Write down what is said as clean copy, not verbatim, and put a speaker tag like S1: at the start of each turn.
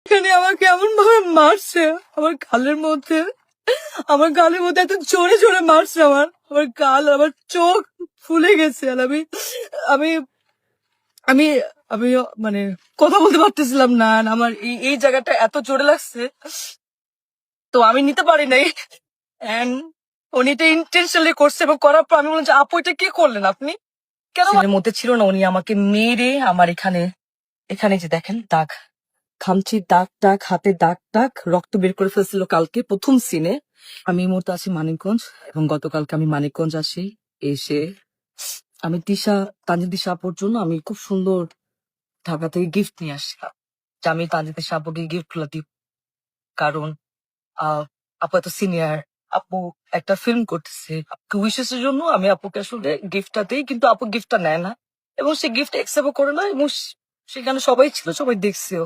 S1: এখানে আমাকে এমন ভাবে মারছে আমার গালের মধ্যে এত জোরে জোরে মারছে আমার গাল, আমার চোখ ফুলে গেছে। আর আমি আমি আমি আমি মানে কথা বলতে পারতেছিলাম না। আর আমার এই জায়গাটা এত জোরে লাগছে, তো আমি নিতে পারি নাই। এন্ড উনি এটা ইন্টেনশনালি করছে, এবং করার পর আমি বললাম যে আপু এটা কি করলেন আপনি, কেন? ছেলের মধ্যে ছিল না, উনি আমাকে মেরে আমার এখানে এখানে যে দেখেন দাগ, খামচির দাগ টাগ, হাতে দাগ টাগ, রক্ত বের করে ফেলছিল কালকে প্রথম সিনে। আমি এই মুহূর্তে আছি মানিকগঞ্জ, এবং গতকালকে আমি মানিকগঞ্জ আসি। এসে আমি তানজিদ দিশা আপুর জন্য আমি খুব সুন্দর ঢাকা থেকে গিফট নিয়ে আসছিলাম, যে আমি তানজিদ দিশা আপুকে গিফট গুলো দিব। কারণ আপু এত সিনিয়র, আপু একটা ফিল্ম করতেছে, আপুকে উইশেস এর জন্য আমি আপুকে আসলে গিফটটা দিই, কিন্তু আপু গিফটটা নেয় না, এবং সে গিফট অ্যাকসেপ্ট করে না। এবং সেখানে সবাই ছিল, সবাই দেখছেও।